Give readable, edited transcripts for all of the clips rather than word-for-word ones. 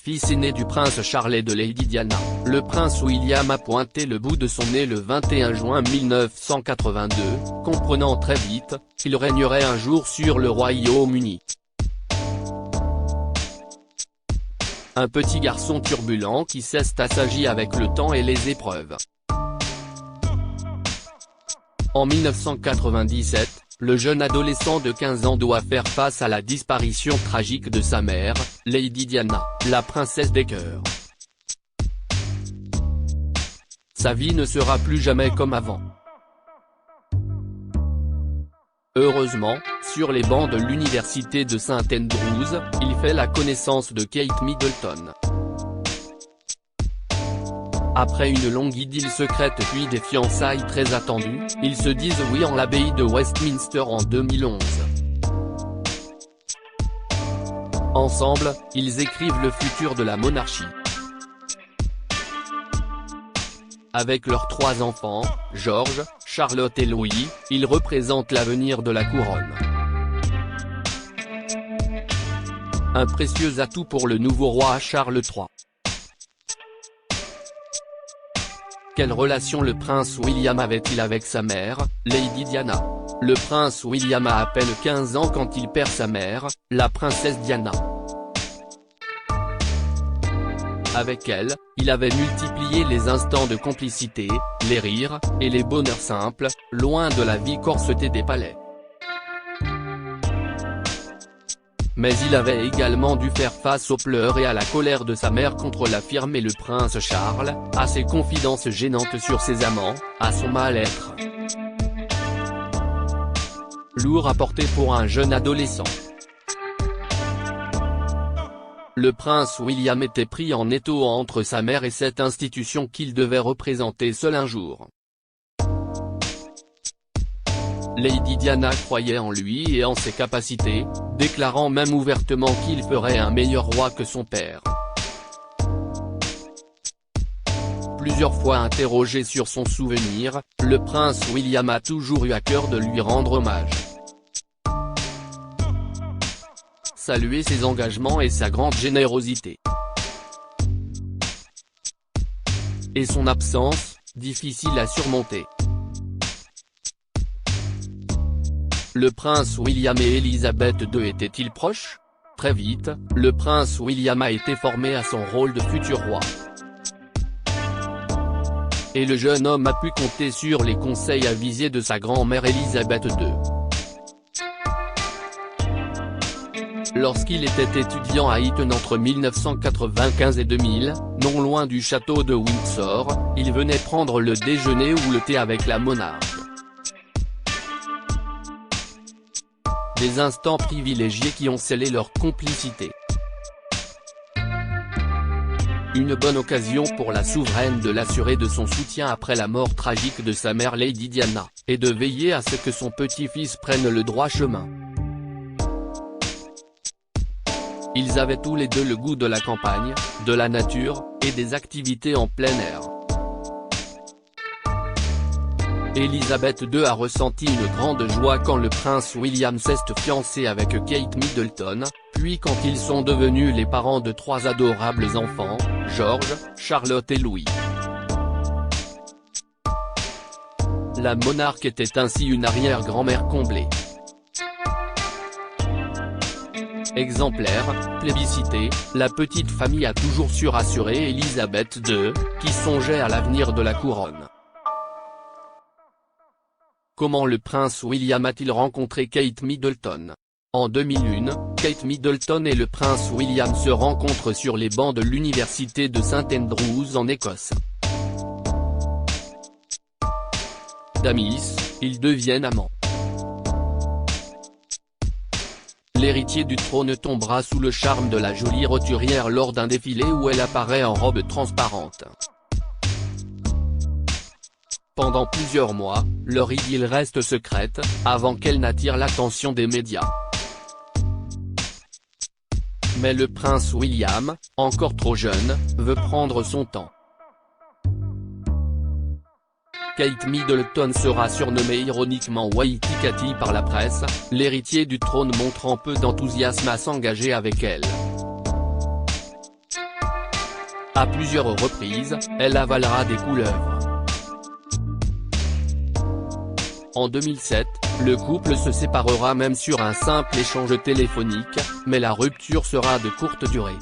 fils aîné du prince Charles et de Lady Diana, le prince William a pointé le bout de son nez le 21 juin 1982, comprenant très vite qu'il régnerait un jour sur le Royaume-Uni. Un petit garçon turbulent qui s'assagie avec le temps et les épreuves. En 1997, le jeune adolescent de 15 ans doit faire face à la disparition tragique de sa mère, Lady Diana, la princesse des cœurs. Sa vie ne sera plus jamais comme avant. Heureusement, sur les bancs de l'université de St Andrews, il fait la connaissance de Kate Middleton. Après une longue idylle secrète puis des fiançailles très attendues, ils se disent oui en l'abbaye de Westminster en 2011. Ensemble, ils écrivent le futur de la monarchie. Avec leurs 3 enfants, George, Charlotte et Louis, ils représentent l'avenir de la couronne. Un précieux atout pour le nouveau roi Charles III. Quelle relation le prince William avait-il avec sa mère, Lady Diana? Le prince William a à peine 15 ans quand il perd sa mère, la princesse Diana. Avec elle, il avait multiplié les instants de complicité, les rires, et les bonheurs simples, loin de la vie corsetée des palais. Mais il avait également dû faire face aux pleurs et à la colère de sa mère contre la firme et le prince Charles, à ses confidences gênantes sur ses amants, à son mal-être. Lourd à porter pour un jeune adolescent. Le prince William était pris en étau entre sa mère et cette institution qu'il devait représenter seul un jour. Lady Diana croyait en lui et en ses capacités, déclarant même ouvertement qu'il ferait un meilleur roi que son père. Plusieurs fois interrogé sur son souvenir, le prince William a toujours eu à cœur de lui rendre hommage. Saluer ses engagements et sa grande générosité. Et son absence, difficile à surmonter. Le prince William et Elisabeth II étaient-ils proches? Très vite, le prince William a été formé à son rôle de futur roi. Et le jeune homme a pu compter sur les conseils avisés de sa grand-mère Elisabeth II. Lorsqu'il était étudiant à Eton entre 1995 et 2000, non loin du château de Windsor, il venait prendre le déjeuner ou le thé avec la monarque. Des instants privilégiés qui ont scellé leur complicité. Une bonne occasion pour la souveraine de l'assurer de son soutien après la mort tragique de sa mère Lady Diana, et de veiller à ce que son petit-fils prenne le droit chemin. Ils avaient tous les deux le goût de la campagne, de la nature, et des activités en plein air. Elisabeth II a ressenti une grande joie quand le prince William s'est fiancé avec Kate Middleton, puis quand ils sont devenus les parents de 3 adorables enfants, George, Charlotte et Louis. La monarque était ainsi une arrière-grand-mère comblée. Exemplaire, plébiscitée, la petite famille a toujours su rassurer Elisabeth II, qui songeait à l'avenir de la couronne. Comment le prince William a-t-il rencontré Kate Middleton? En 2001, Kate Middleton et le prince William se rencontrent sur les bancs de l'université de St Andrews en Écosse. D'amis, ils deviennent amants. L'héritier du trône tombera sous le charme de la jolie roturière lors d'un défilé où elle apparaît en robe transparente. Pendant plusieurs mois, leur idylle reste secrète, avant qu'elle n'attire l'attention des médias. Mais le prince William, encore trop jeune, veut prendre son temps. Kate Middleton sera surnommée ironiquement Waitikati par la presse, l'héritier du trône montrant peu d'enthousiasme à s'engager avec elle. À plusieurs reprises, elle avalera des couleuvres. En 2007, le couple se séparera même sur un simple échange téléphonique, mais la rupture sera de courte durée.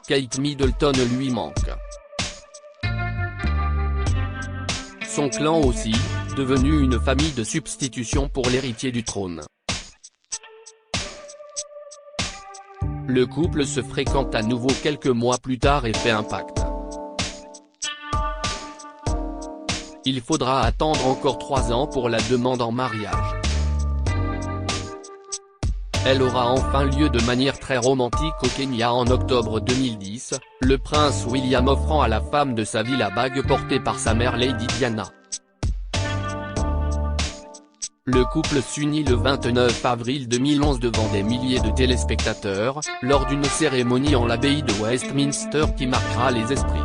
Kate Middleton lui manque. Son clan aussi, devenu une famille de substitution pour l'héritier du trône. Le couple se fréquente à nouveau quelques mois plus tard et fait un pacte. Il faudra attendre encore 3 ans pour la demande en mariage. Elle aura enfin lieu de manière très romantique au Kenya en octobre 2010, le prince William offrant à la femme de sa vie la bague portée par sa mère Lady Diana. Le couple s'unit le 29 avril 2011 devant des milliers de téléspectateurs, lors d'une cérémonie en l'abbaye de Westminster qui marquera les esprits.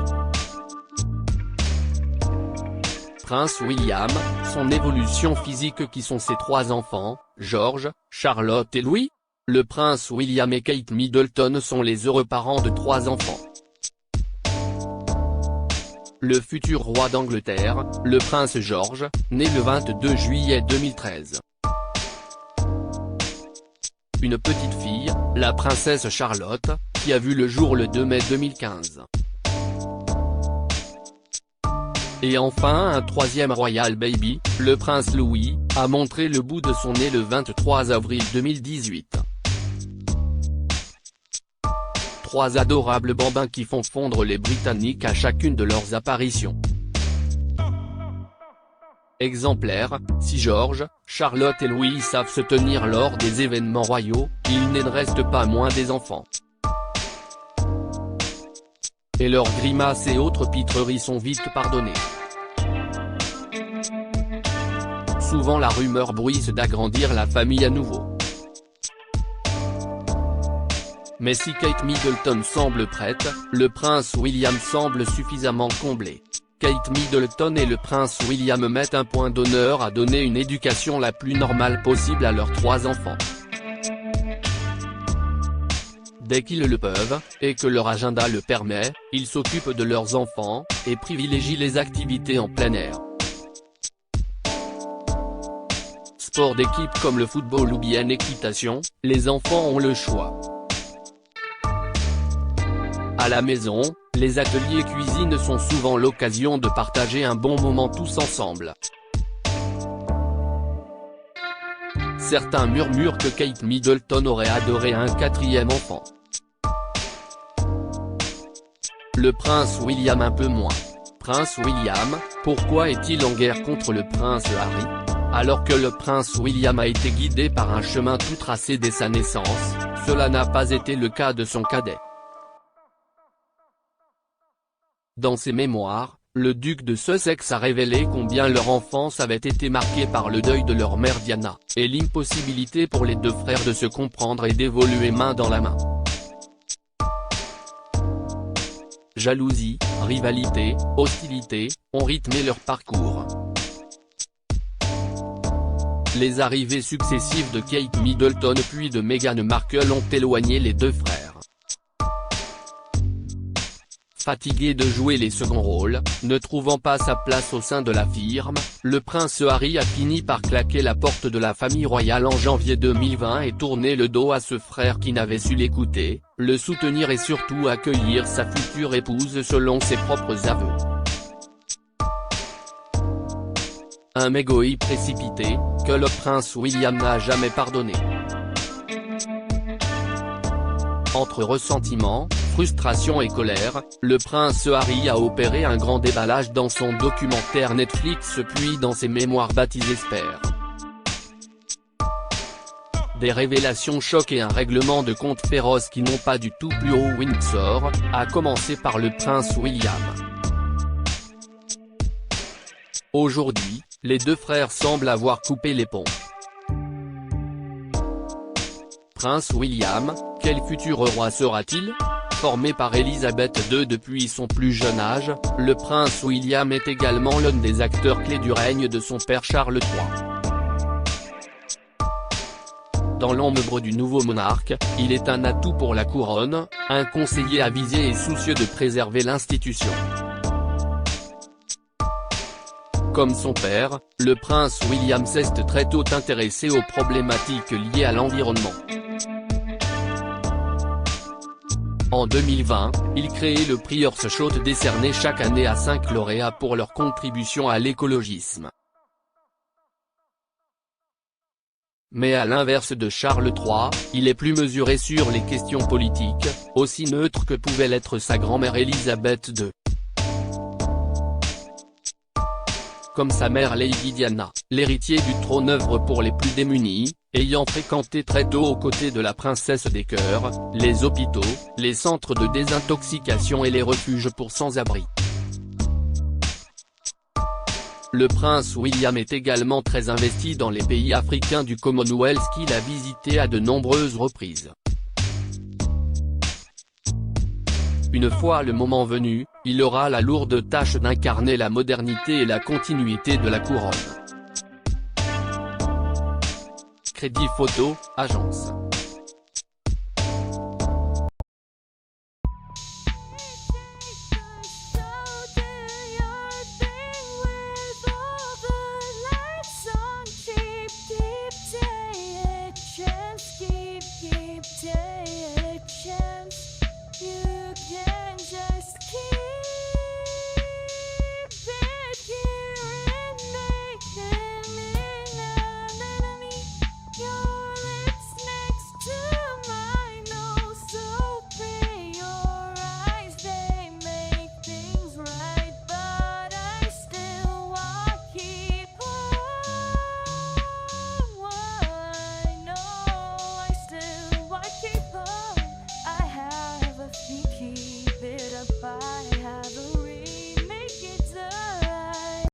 Prince William, son évolution physique qui sont ses 3 enfants, George, Charlotte et Louis. Le prince William et Kate Middleton sont les heureux parents de 3 enfants. Le futur roi d'Angleterre, le prince George, né le 22 juillet 2013. Une petite fille, la princesse Charlotte, qui a vu le jour le 2 mai 2015. Et enfin un 3e royal baby, le prince Louis, a montré le bout de son nez le 23 avril 2018. 3 adorables bambins qui font fondre les Britanniques à chacune de leurs apparitions. Exemplaires, si George, Charlotte et Louis savent se tenir lors des événements royaux, il ne reste pas moins des enfants. Et leurs grimaces et autres pitreries sont vite pardonnées. Souvent la rumeur bruisse d'agrandir la famille à nouveau. Mais si Kate Middleton semble prête, le prince William semble suffisamment comblé. Kate Middleton et le prince William mettent un point d'honneur à donner une éducation la plus normale possible à leurs 3 enfants. Dès qu'ils le peuvent, et que leur agenda le permet, ils s'occupent de leurs enfants, et privilégient les activités en plein air. Sport d'équipe comme le football ou bien équitation, les enfants ont le choix. À la maison, les ateliers cuisine sont souvent l'occasion de partager un bon moment tous ensemble. Certains murmurent que Kate Middleton aurait adoré un 4e enfant. Le prince William un peu moins. Prince William, pourquoi est-il en guerre contre le prince Harry? Alors que le prince William a été guidé par un chemin tout tracé dès sa naissance, cela n'a pas été le cas de son cadet. Dans ses mémoires, le duc de Sussex a révélé combien leur enfance avait été marquée par le deuil de leur mère Diana, et l'impossibilité pour les 2 frères de se comprendre et d'évoluer main dans la main. Jalousie, rivalité, hostilité, ont rythmé leur parcours. Les arrivées successives de Kate Middleton puis de Meghan Markle ont éloigné les 2 frères. Fatigué de jouer les seconds rôles, ne trouvant pas sa place au sein de la firme, le prince Harry a fini par claquer la porte de la famille royale en janvier 2020 et tourner le dos à ce frère qui n'avait su l'écouter, le soutenir et surtout accueillir sa future épouse selon ses propres aveux. Un mégoï précipité, que le prince William n'a jamais pardonné. Entre ressentiment, frustration et colère, le prince Harry a opéré un grand déballage dans son documentaire Netflix puis dans ses mémoires baptisés Spare. Des révélations chocs et un règlement de compte féroce qui n'ont pas du tout plu au Windsor, à commencer par le prince William. Aujourd'hui, les 2 frères semblent avoir coupé les ponts. Prince William, quel futur roi sera-t-il? Formé par Elisabeth II depuis son plus jeune âge, le prince William est également l'un des acteurs clés du règne de son père Charles III. Dans l'ombre du nouveau monarque, il est un atout pour la couronne, un conseiller avisé et soucieux de préserver l'institution. Comme son père, le prince William s'est très tôt intéressé aux problématiques liées à l'environnement. En 2020, il créait le prix Earthshot décerné chaque année à 5 lauréats pour leur contribution à l'écologisme. Mais à l'inverse de Charles III, il est plus mesuré sur les questions politiques, aussi neutre que pouvait l'être sa grand-mère Elisabeth II. Comme sa mère Lady Diana, l'héritier du trône œuvre pour les plus démunis, ayant fréquenté très tôt aux côtés de la princesse des cœurs, les hôpitaux, les centres de désintoxication et les refuges pour sans-abri. Le prince William est également très investi dans les pays africains du Commonwealth qu'il a visité à de nombreuses reprises. Une fois le moment venu, il aura la lourde tâche d'incarner la modernité et la continuité de la couronne. Crédit photo, agence.